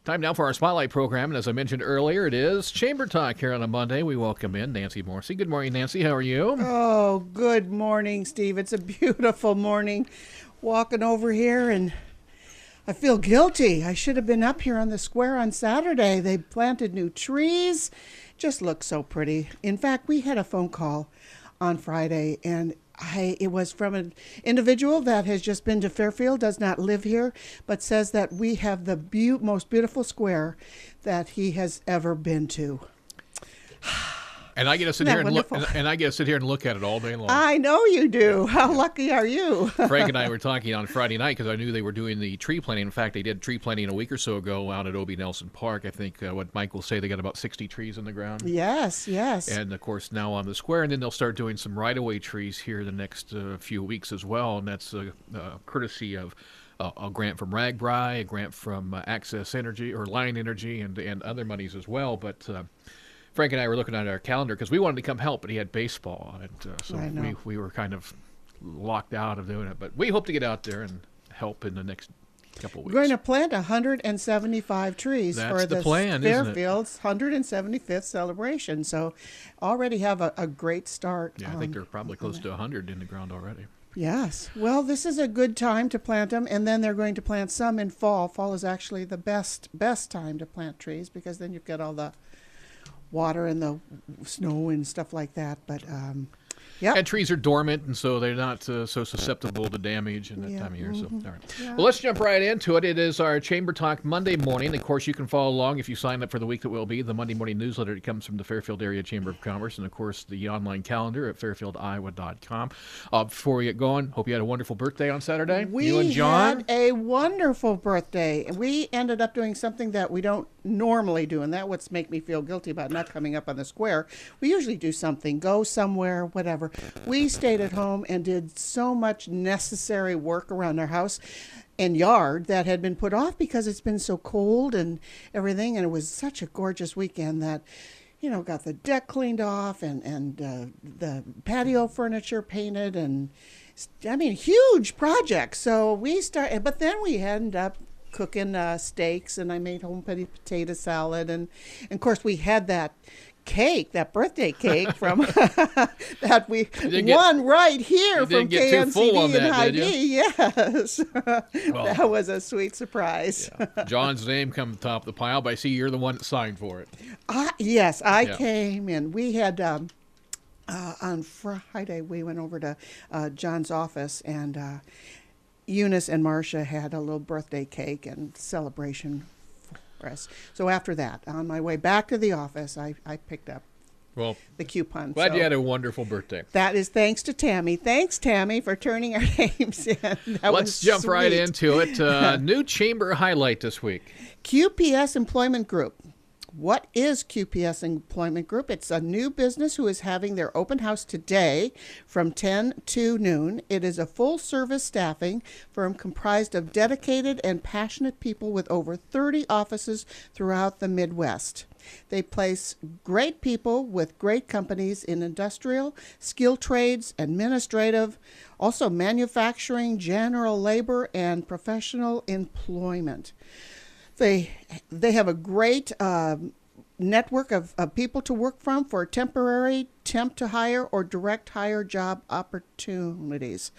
Time now for our Spotlight program, and as I mentioned earlier, it is Chamber Talk here on a Monday. We welcome in Nancy Morrissey. Good morning, Nancy. How are you? Oh, good morning, Steve. It's a beautiful morning. Walking over here, and I feel guilty. I should have been up here on the square on Saturday. They planted new trees. Just looks so pretty. In fact, we had a phone call on Friday, and it was from an individual that has just been to Fairfield, does not live here, but says that we have the most beautiful square that he has ever been to. And I get to sit here and look, and I get to sit here and look at it all day long. I know you do. How lucky are you? Frank and I were talking on Friday night because I knew they were doing the tree planting. In fact, they did tree planting a week or so ago out at Obie Nelson Park. I think what Mike will say, they got about 60 trees in the ground. Yes. And of course now on the square, and then they'll start doing some right-of-way trees here the next few weeks as well. And that's courtesy of a grant from RAGBRAI, a grant from Access Energy or Line Energy, and other monies as well. But Frank and I were looking at our calendar because we wanted to come help, but he had baseball, and so we were kind of locked out of doing it. But we hope to get out there and help in the next couple of weeks. We're going to plant 175 trees for the plan, Fairfield's 175th celebration. So already have a great start. Yeah, I think they're probably close to 100 in the ground already. Yes. Well, this is a good time to plant them, and then they're going to plant some in fall. Fall is actually the best time to plant trees because then you've got all the water and the snow and stuff like that. But yeah, and trees are dormant, and so they're not so susceptible to damage in that time of year. So, all right. Yeah. Well, let's jump right into it. It is our Chamber Talk Monday morning. Of course, you can follow along if you sign up for the week that will be the Monday morning newsletter that comes from the Fairfield Area Chamber of Commerce, and of course the online calendar at fairfieldiowa.com. Before we get going, hope you had a wonderful birthday on Saturday. You and John had a wonderful birthday. We ended up doing something that we don't normally do, and that what's make me feel guilty about not coming up on the square. We usually do something, go somewhere, whatever. We stayed at home and did so much necessary work around our house and yard that had been put off because it's been so cold and everything, and it was such a gorgeous weekend that got the deck cleaned off and the patio furniture painted, and I mean huge projects. So we started, but then we ended up cooking steaks, and I made home potato salad, and of course we had that birthday cake from that we won right here from KNCD and Hy-Vee. Yes. Well, that was a sweet surprise. Yeah. John's name come to the top of the pile, but I see you're the one that signed for it. Yes, I came in. We had on Friday we went over to John's office, and Eunice and Marcia had a little birthday cake and celebration for us. So after that, on my way back to the office, I picked up the coupon. Glad you had a wonderful birthday. That is thanks to Tammy. Thanks, Tammy, for turning our names in. Let's jump right into it. New chamber highlight this week. QPS Employment Group. What is QPS Employment Group? It's a new business who is having their open house today from 10 to noon. It is a full-service staffing firm comprised of dedicated and passionate people with over 30 offices throughout the Midwest. They place great people with great companies in industrial, skilled trades, administrative, also manufacturing, general labor, and professional employment. They have a great network of people to work from for temporary, temp to hire, or direct hire job opportunities.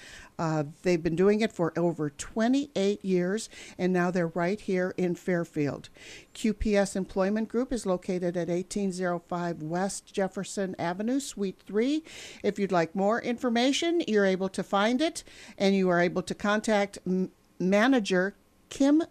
They've been doing it for over 28 years, and now they're right here in Fairfield. QPS Employment Group is located at 1805 West Jefferson Avenue, Suite 3. If you'd like more information, you're able to find it, and you are able to contact manager Kim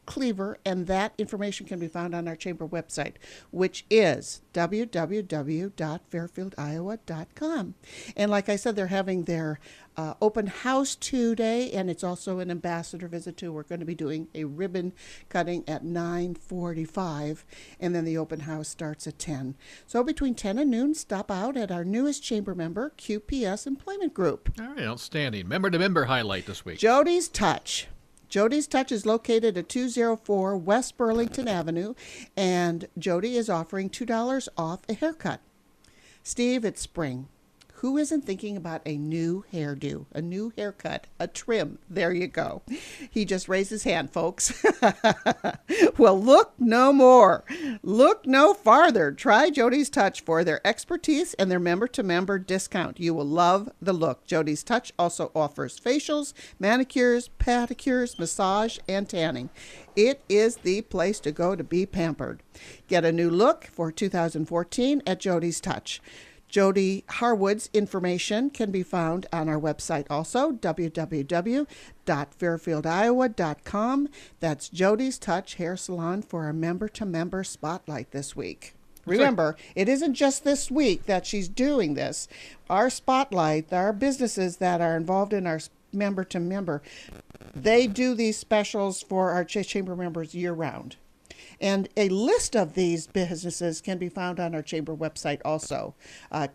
Cleaver, and that information can be found on our chamber website, which is www.fairfieldiowa.com. And like I said, they're having their open house today, and it's also an ambassador visit too. We're going to be doing a ribbon cutting at 9:45, and then the open house starts at 10. So between 10 and noon, stop out at our newest chamber member, QPS Employment Group. All right, outstanding. Member-to-member highlight this week. Jody's Touch. Jody's Touch is located at 204 West Burlington Avenue, and Jody is offering $2 off a haircut. Steve, it's spring. Who isn't thinking about a new hairdo, a new haircut, a trim? There you go. He just raised his hand, folks. Well, look no more. Look no farther. Try Jody's Touch for their expertise and their member-to-member discount. You will love the look. Jody's Touch also offers facials, manicures, pedicures, massage, and tanning. It is the place to go to be pampered. Get a new look for 2014 at Jody's Touch. Jody Harwood's information can be found on our website also, www.fairfieldiowa.com. That's Jody's Touch Hair Salon for our member-to-member spotlight this week. Remember, it isn't just this week that she's doing this. Our spotlight, our businesses that are involved in our member-to-member, they do these specials for our chamber members year-round. And a list of these businesses can be found on our chamber website also.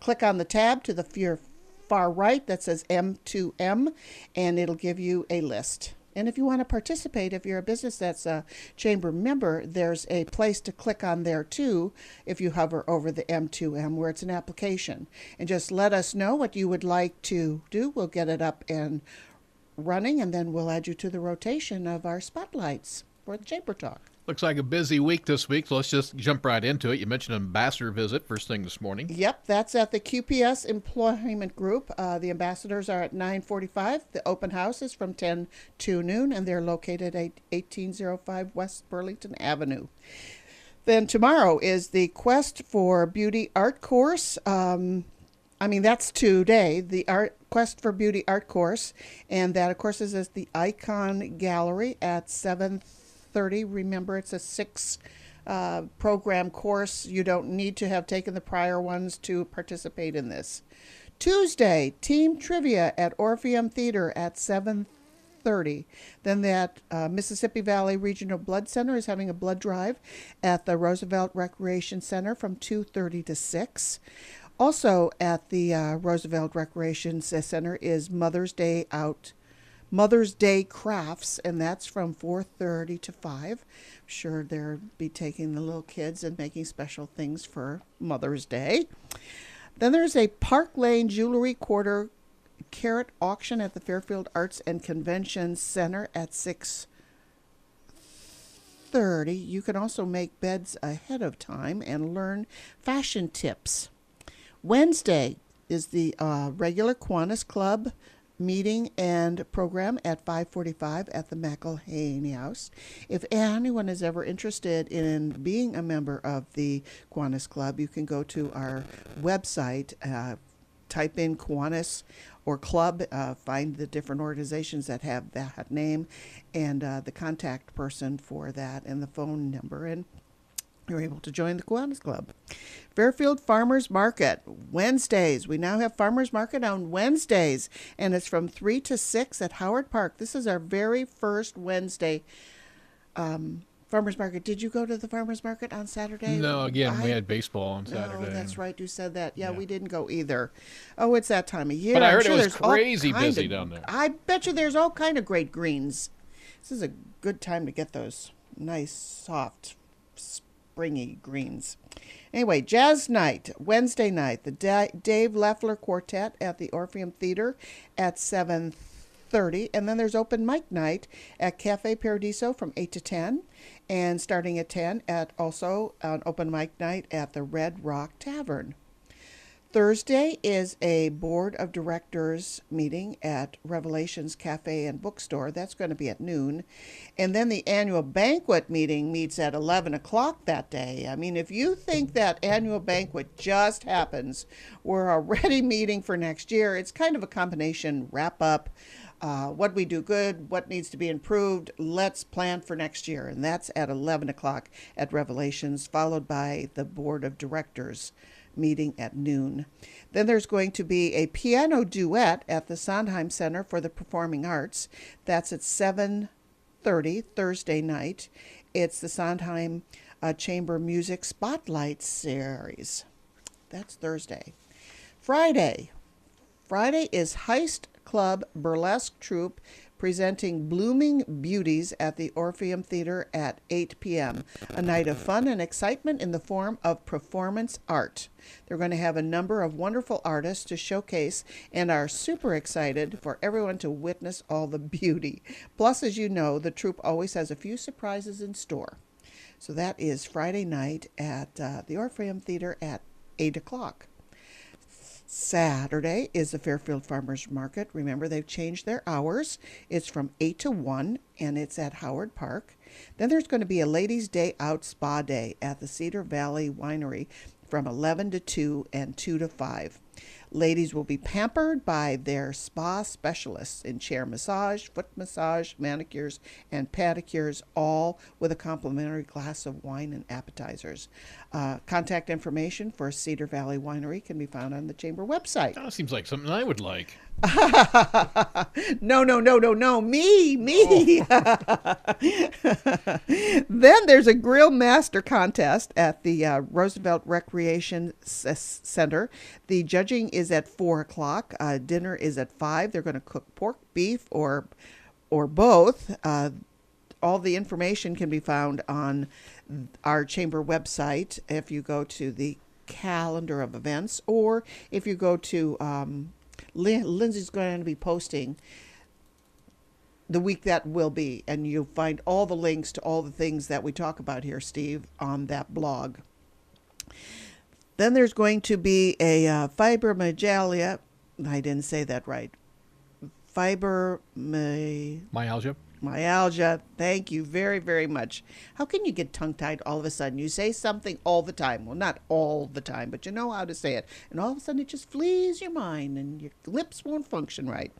Click on the tab to the far right that says M2M, and it'll give you a list. And if you want to participate, if you're a business that's a chamber member, there's a place to click on there too if you hover over the M2M where it's an application. And just let us know what you would like to do. We'll get it up and running, and then we'll add you to the rotation of our spotlights for the Chamber Talk. Looks like a busy week this week, so let's just jump right into it. You mentioned an ambassador visit first thing this morning. Yep, that's at the QPS Employment Group. The ambassadors are at 9:45. The open house is from 10 to noon, and they're located at 1805 West Burlington Avenue. Then tomorrow is the Quest for Beauty art course. That's today, the Quest for Beauty art course, and that, of course, is at the Icon Gallery at 7:30. Remember, it's a 6 program course. You don't need to have taken the prior ones to participate in this. Tuesday, team trivia at Orpheum Theater at 7:30. Then that Mississippi Valley Regional Blood Center is having a blood drive at the Roosevelt Recreation Center from 2:30 to 6. Also at the Roosevelt Recreation Center is Mother's Day Crafts, and that's from 4:30 to 5. I'm sure they'll be taking the little kids and making special things for Mother's Day. Then there's a Park Lane Jewelry Quarter Carat auction at the Fairfield Arts and Convention Center at 6:30. You can also make beds ahead of time and learn fashion tips. Wednesday is the regular Kiwanis Club meeting and program at 5:45 at the McElhaney House. If anyone is ever interested in being a member of the Kiwanis Club, you can go to our website, type in Kiwanis or Club, find the different organizations that have that name, and the contact person for that and the phone number, and you're able to join the Kiwanis Club. Fairfield Farmers Market, Wednesdays. We now have Farmers Market on Wednesdays, and it's from 3 to 6 at Howard Park. This is our very first Wednesday Farmers Market. Did you go to the Farmers Market on Saturday? No, again, we had baseball on Saturday. No, that's right. You said that. Yeah, we didn't go either. Oh, it's that time of year. But I heard it was crazy busy down there. I bet you there's all kind of great greens. This is a good time to get those nice, soft, springy greens. Anyway, Jazz Night, Wednesday night, the Dave Leffler Quartet at the Orpheum Theater at 7:30. And then there's open mic night at Cafe Paradiso from 8 to 10. And starting at 10 at also an open mic night at the Red Rock Tavern. Thursday is a board of directors meeting at Revelations Cafe and Bookstore. That's going to be at noon. And then the annual banquet meeting meets at 11 o'clock that day. I mean, if you think that annual banquet just happens, we're already meeting for next year. It's kind of a combination wrap up. What we do good, what needs to be improved, let's plan for next year. And that's at 11 o'clock at Revelations, followed by the board of directors meeting at noon. Then there's going to be a piano duet at the Sondheim Center for the Performing Arts. That's at 7:30 Thursday night. It's the Sondheim Chamber Music Spotlight Series. That's Thursday. Friday is Heist Club Burlesque Troupe presenting Blooming Beauties at the Orpheum Theater at 8 p.m., a night of fun and excitement in the form of performance art. They're going to have a number of wonderful artists to showcase and are super excited for everyone to witness all the beauty. Plus, as you know, the troupe always has a few surprises in store. So that is Friday night at the Orpheum Theater at 8 o'clock. Saturday is the Fairfield Farmers Market. Remember, they've changed their hours. It's from 8 to 1, and it's at Howard Park. Then there's going to be a Ladies' Day Out Spa Day at the Cedar Valley Winery from 11 to 2 and 2 to 5. Ladies will be pampered by their spa specialists in chair massage, foot massage, manicures, and pedicures, all with a complimentary glass of wine and appetizers. Contact information for Cedar Valley Winery can be found on the Chamber website. That seems like something I would like. No, me. Then there's a Grill Master contest at the Roosevelt Recreation Center. The judging is at 4 o'clock. Dinner is at 5. They're going to cook pork, beef, or both. All the information can be found on our chamber website if you go to the calendar of events, or if you go to Lindsay's going to be posting the week that will be, and you'll find all the links to all the things that we talk about here, Steve, on that blog. Then there's going to be a fibromyalgia. I didn't say that right. Myalgia. Thank you very, very much. How can you get tongue-tied all of a sudden? You say something all the time. Well, not all the time, but you know how to say it. And all of a sudden it just flees your mind and your lips won't function right.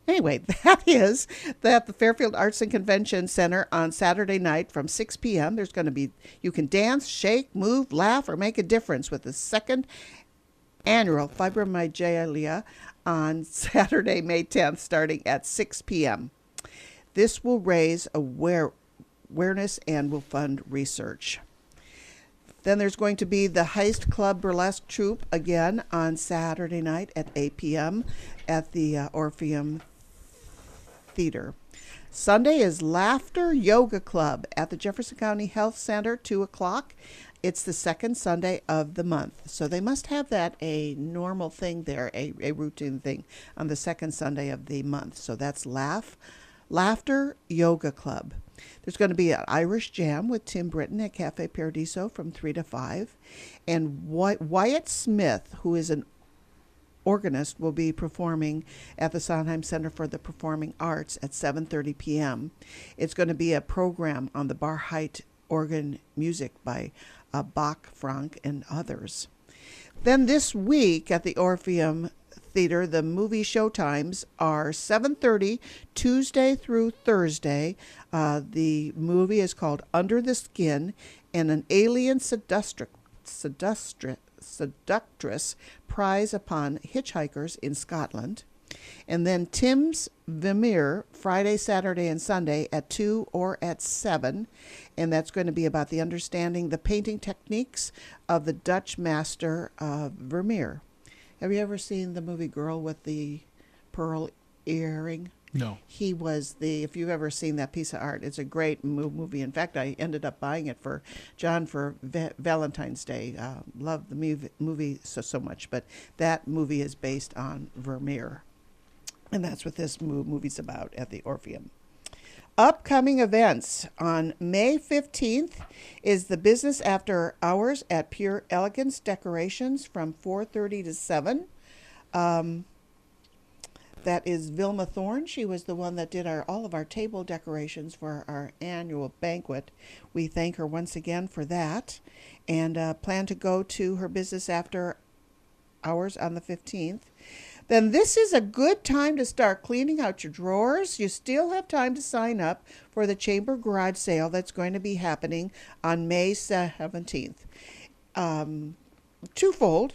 Anyway, that is at the Fairfield Arts and Convention Center on Saturday night from 6 p.m. There's going to be, you can dance, shake, move, laugh, or make a difference with the second annual Fibromyalgia on Saturday, May 10th, starting at 6 p.m. This will raise awareness and will fund research. Then there's going to be the Heist Club Burlesque Troupe again on Saturday night at 8 p.m. at the Orpheum Theater. Sunday is Laughter Yoga Club at the Jefferson County Health Center, 2 o'clock. It's the second Sunday of the month. So they must have that a normal thing there, a routine thing on the second Sunday of the month. So that's Laughter Yoga Club. There's going to be an Irish Jam with Tim Britton at Cafe Paradiso from 3 to 5. And Wyatt Smith, who is an organist, will be performing at the Sondheim Center for the Performing Arts at 7:30 p.m. It's going to be a program on the Barheit organ music by Bach, Franck, and others. Then this week at the Orpheum Theater, the movie showtimes are 7:30 Tuesday through Thursday. The movie is called Under the Skin, and an alien seductress prize upon hitchhikers in Scotland. And then Tim's Vermeer, Friday, Saturday, and Sunday at 2 or at 7. And that's going to be about the understanding the painting techniques of the Dutch master Vermeer. Have you ever seen the movie Girl with the Pearl Earring? No. He was if you've ever seen that piece of art, it's a great movie. In fact, I ended up buying it for John for Valentine's Day. Love the movie so much, but that movie is based on Vermeer. And that's what this movie's about at the Orpheum. Upcoming events. On May 15th is the Business After Hours at Pure Elegance Decorations from 4:30 to 7. That is Vilma Thorne. She was the one that did all of our table decorations for our annual banquet. We thank her once again for that, and plan to go to her Business After Hours on the 15th. Then this is a good time to start cleaning out your drawers. You still have time to sign up for the Chamber Garage Sale that's going to be happening on May 17th. Twofold.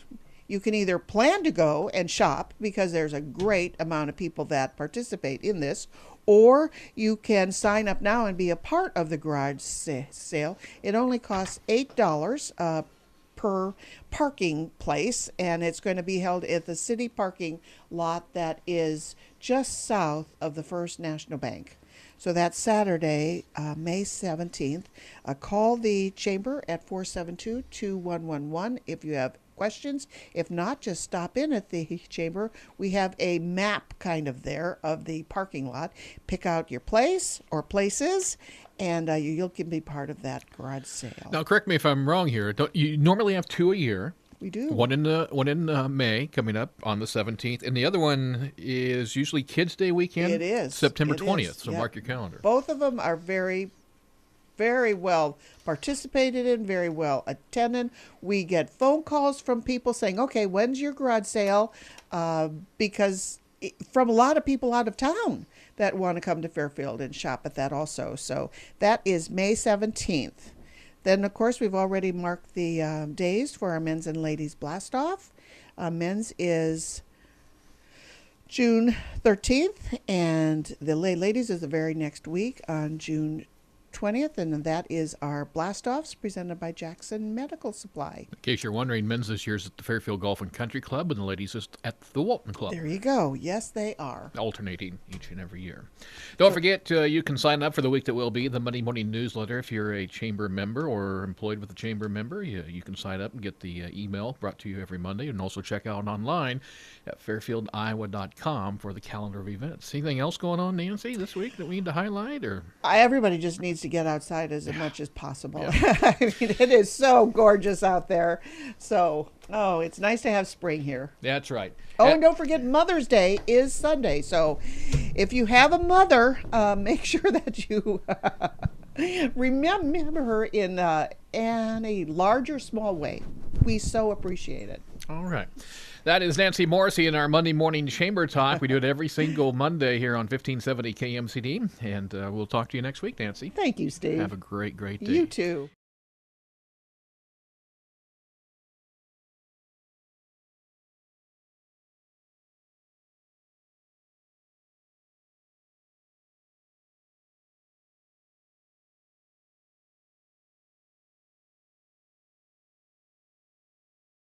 You can either plan to go and shop, because there's a great amount of people that participate in this, or you can sign up now and be a part of the garage sale. It only costs $8 per parking place, and it's going to be held at the city parking lot that is just south of the First National Bank. So that's Saturday, May 17th. Call the chamber at 472-2111 if you have questions. If not, just stop in at the chamber. We have a map kind of there of the parking lot. Pick out your place or places, and you can be part of that garage sale. Now, correct me if I'm wrong here. You normally have 2 a year. We do. One in May coming up on the 17th, and the other one is usually Kids Day weekend. It is. September It 20th, is. so Yep. mark your calendar. Both of them are very, very well participated in, very well attended. We get phone calls from people saying, okay, when's your garage sale? Because from a lot of people out of town that want to come to Fairfield and shop at that also. So that is May 17th. Then, of course, we've already marked the days for our men's and ladies blast off. Men's is June 13th, and the ladies is the very next week on June 20th, and that is our blast-offs presented by Jackson Medical Supply. In case you're wondering, men's this year is at the Fairfield Golf and Country Club, and the ladies is at the Walton Club. There you go. Yes, they are. Alternating each and every year. Don't forget, you can sign up for the week that will be the Monday morning newsletter. If you're a chamber member or employed with a chamber member, you can sign up and get the email brought to you every Monday, and also check out online at fairfieldiowa.com for the calendar of events. Anything else going on, Nancy, this week that we need to highlight? Or everybody just needs to get outside as much as possible. I mean, it is so gorgeous out there. So, it's nice to have spring here. That's right. And don't forget, Mother's Day is Sunday. So if you have a mother, make sure that you remember her in a large or small way. We so appreciate it. All right. That is Nancy Morrissey in our Monday Morning Chamber Talk. We do it every single Monday here on 1570 KMCD. And we'll talk to you next week, Nancy. Thank you, Steve. Have a great, great day. You too.